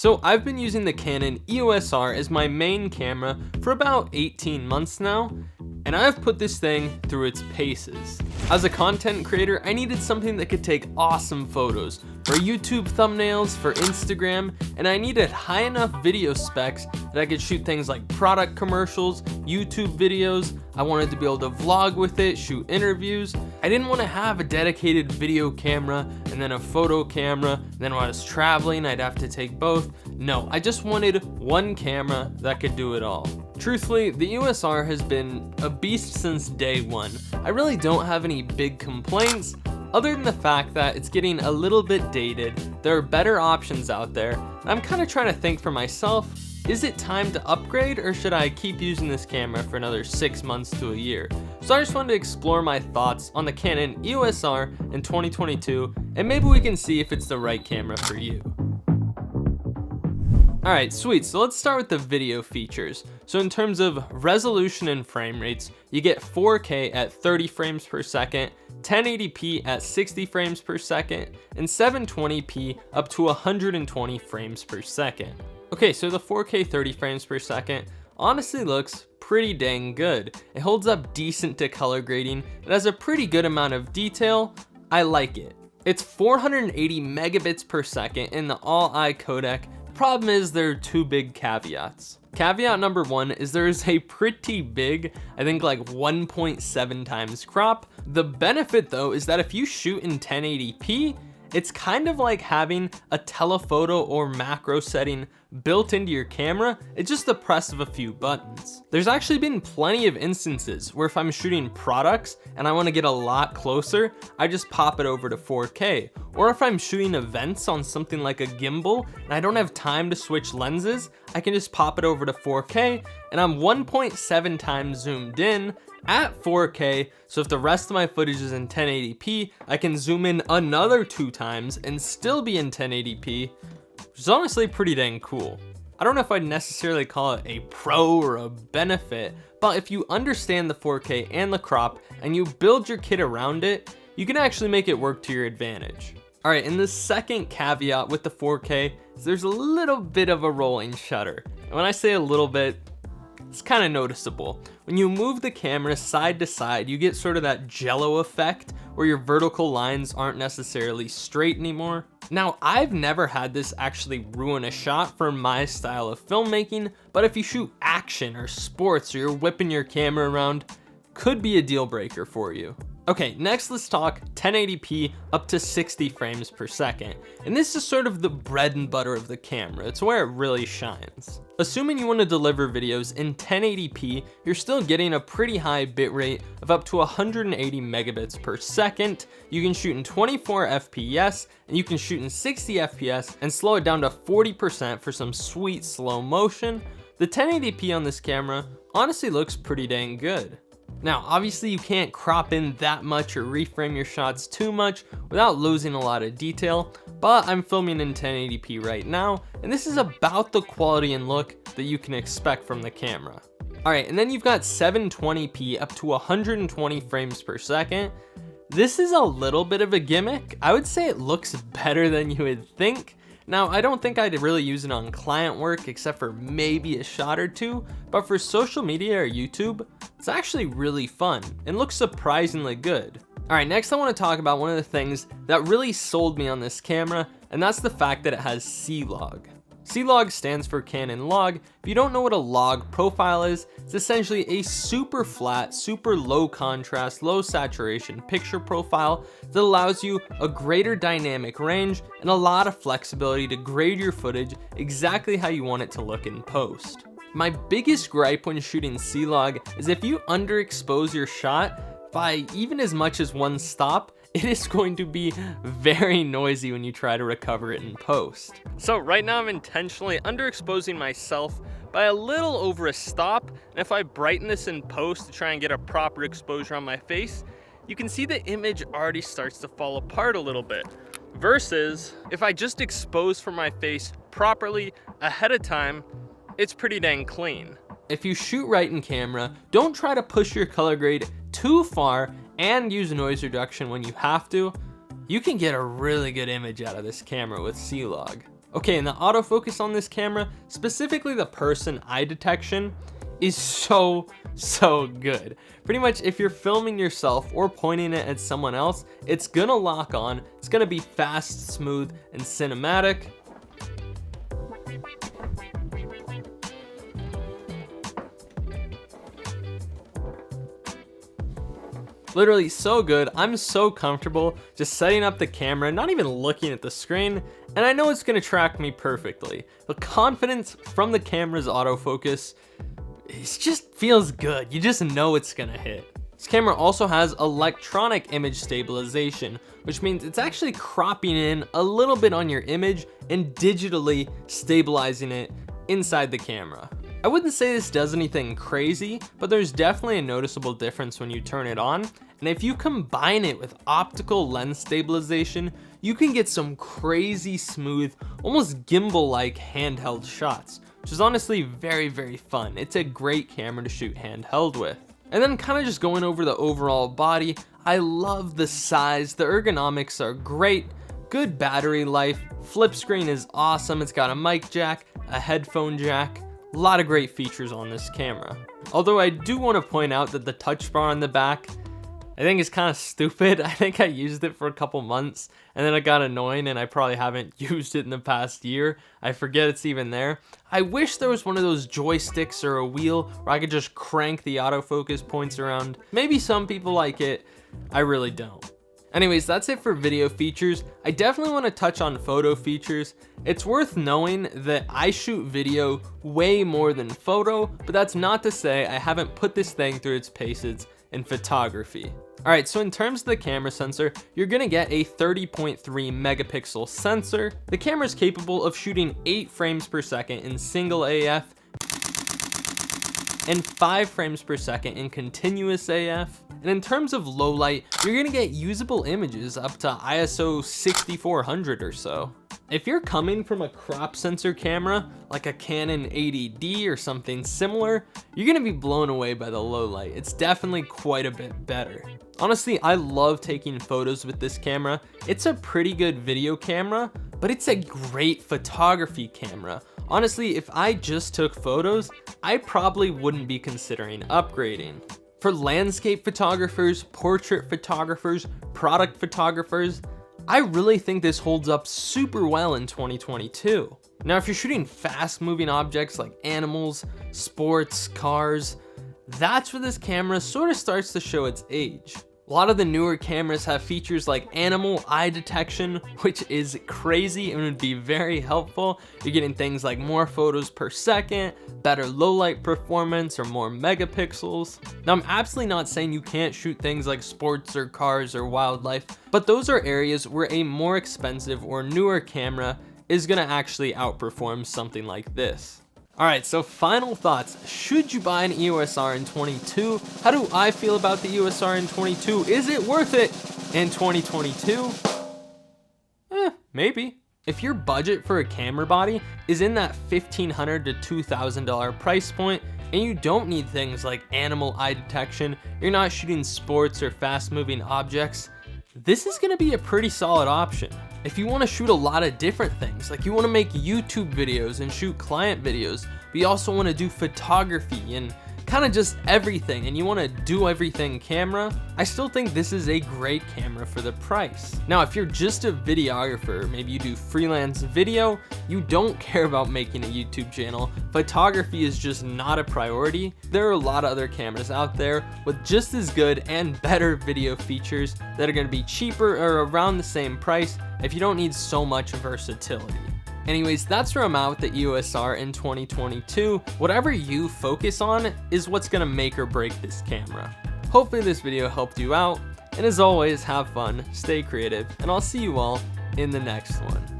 So I've been using the Canon EOS R as my main camera for about 18 months now, and I've put this thing through its paces. As a content creator, I needed something that could take awesome photos for YouTube thumbnails, for Instagram, and I needed high enough video specs that I could shoot things like product commercials, YouTube videos. I wanted to be able to vlog with it, shoot interviews. I didn't want to have a dedicated video camera and then a photo camera. Then when I was traveling, I'd have to take both. No, I just wanted one camera that could do it all. Truthfully, the EOS R has been a beast since day one. I really don't have any big complaints, other than the fact that it's getting a little bit dated. There are better options out there, and I'm kind of trying to think for myself, is it time to upgrade, or should I keep using this camera for another 6 months to a year? So I just wanted to explore my thoughts on the Canon EOS R in 2022, and maybe we can see if it's the right camera for you. Alright, sweet, so let's start with the video features. So in terms of resolution and frame rates, you get 4K at 30 frames per second, 1080p at 60 frames per second, and 720p up to 120 frames per second. Okay, so the 4K 30 frames per second honestly looks pretty dang good. It holds up decent to color grading, it has a pretty good amount of detail, I like it. It's 480 megabits per second in the all-I codec. Problem is, there are two big caveats. Caveat number one is there is a pretty big, I think like 1.7 times crop. The benefit though is that if you shoot in 1080p, it's kind of like having a telephoto or macro setting built into your camera. It's just the press of a few buttons. There's actually been plenty of instances where if I'm shooting products and I want to get a lot closer, I just pop it over to 4K. Or if I'm shooting events on something like a gimbal and I don't have time to switch lenses, I can just pop it over to 4K and I'm 1.7 times zoomed in at 4K, so if the rest of my footage is in 1080p, I can zoom in another 2 times and still be in 1080p, which is honestly pretty dang cool. I don't know if I'd necessarily call it a pro or a benefit, but if you understand the 4K and the crop and you build your kit around it, you can actually make it work to your advantage. Alright, and the second caveat with the 4K is there's a little bit of a rolling shutter. And when I say a little bit, it's kind of noticeable. When you move the camera side to side, you get sort of that jello effect where your vertical lines aren't necessarily straight anymore. Now, I've never had this actually ruin a shot for my style of filmmaking, but if you shoot action or sports or you're whipping your camera around, could be a deal breaker for you. Okay, next let's talk 1080p up to 60 frames per second. And this is sort of the bread and butter of the camera. It's where it really shines. Assuming you want to deliver videos in 1080p, you're still getting a pretty high bitrate of up to 180 megabits per second. You can shoot in 24 FPS and you can shoot in 60 FPS and slow it down to 40% for some sweet slow motion. The 1080p on this camera honestly looks pretty dang good. Now, obviously you can't crop in that much or reframe your shots too much without losing a lot of detail, but I'm filming in 1080p right now, and this is about the quality and look that you can expect from the camera. Alright, and then you've got 720p up to 120 frames per second. This is a little bit of a gimmick. I would say it looks better than you would think. Now, I don't think I'd really use it on client work except for maybe a shot or two, but for social media or YouTube, it's actually really fun and looks surprisingly good. Alright, next I want to talk about one of the things that really sold me on this camera, and that's the fact that it has C-Log. C-Log stands for Canon Log. If you don't know what a log profile is, it's essentially a super flat, super low contrast, low saturation picture profile that allows you a greater dynamic range and a lot of flexibility to grade your footage exactly how you want it to look in post. My biggest gripe when shooting C-Log is if you underexpose your shot by even as much as one stop, it is going to be very noisy when you try to recover it in post. So right now I'm intentionally underexposing myself by a little over a stop, and if I brighten this in post to try and get a proper exposure on my face, you can see the image already starts to fall apart a little bit. Versus if I just expose for my face properly ahead of time, it's pretty dang clean. If you shoot right in camera, don't try to push your color grade too far and use noise reduction when you have to. You can get a really good image out of this camera with C-Log. Okay, and the autofocus on this camera, specifically the person eye detection, is so good. Pretty much if you're filming yourself or pointing it at someone else, it's gonna lock on, it's gonna be fast, smooth, and cinematic. Literally so good. I'm so comfortable just setting up the camera, not even looking at the screen, and I know it's gonna track me perfectly. The confidence from the camera's autofocus, it just feels good. You just know it's gonna hit. This camera also has electronic image stabilization, which means it's actually cropping in a little bit on your image and digitally stabilizing it inside the camera. I wouldn't say this does anything crazy, but there's definitely a noticeable difference when you turn it on. And if you combine it with optical lens stabilization, you can get some crazy smooth, almost gimbal-like handheld shots, which is honestly very fun. It's a great camera to shoot handheld with. And then kind of just going over the overall body, I love the size, the ergonomics are great, good battery life, flip screen is awesome, it's got a mic jack, a headphone jack, a lot of great features on this camera. Although I do want to point out that the touch bar on the back, I think is kind of stupid. I think I used it for a couple months and then it got annoying and I probably haven't used it in the past year. I forget it's even there. I wish there was one of those joysticks or a wheel where I could just crank the autofocus points around. Maybe some people like it, I really don't. Anyways, that's it for video features. I definitely want to touch on photo features. It's worth knowing that I shoot video way more than photo, but that's not to say I haven't put this thing through its paces in photography. Alright, so in terms of the camera sensor, you're gonna get a 30.3 megapixel sensor. The camera is capable of shooting 8 frames per second in single AF and 5 frames per second in continuous AF. And in terms of low light, you're gonna get usable images up to ISO 6400 or so. If you're coming from a crop sensor camera, like a Canon 80D or something similar, you're gonna be blown away by the low light. It's definitely quite a bit better. Honestly, I love taking photos with this camera. It's a pretty good video camera, but it's a great photography camera. Honestly, if I just took photos, I probably wouldn't be considering upgrading. For landscape photographers, portrait photographers, product photographers, I really think this holds up super well in 2022. Now, if you're shooting fast moving objects like animals, sports, cars, that's where this camera sort of starts to show its age. A lot of the newer cameras have features like animal eye detection, which is crazy and would be very helpful. You're getting things like more photos per second, better low light performance, or more megapixels. Now, I'm absolutely not saying you can't shoot things like sports or cars or wildlife, but those are areas where a more expensive or newer camera is gonna actually outperform something like this. Alright, so final thoughts. Should you buy an EOS R in 22? How do I feel about the EOS R in 22? Is it worth it in 2022? Maybe. If your budget for a camera body is in that $1,500 to $2,000 price point, and you don't need things like animal eye detection, you're not shooting sports or fast moving objects, this is gonna be a pretty solid option. If you want to shoot a lot of different things, like you want to make YouTube videos and shoot client videos, but you also want to do photography and kind of just everything, and you want to do everything camera, I still think this is a great camera for the price. Now, if you're just a videographer, maybe you do freelance video, you don't care about making a YouTube channel, photography is just not a priority, there are a lot of other cameras out there with just as good and better video features that are going to be cheaper or around the same price if you don't need so much versatility. Anyways, that's where I'm at with the EOS R in 2022. Whatever you focus on is what's gonna make or break this camera. Hopefully this video helped you out, and as always, have fun, stay creative, and I'll see you all in the next one.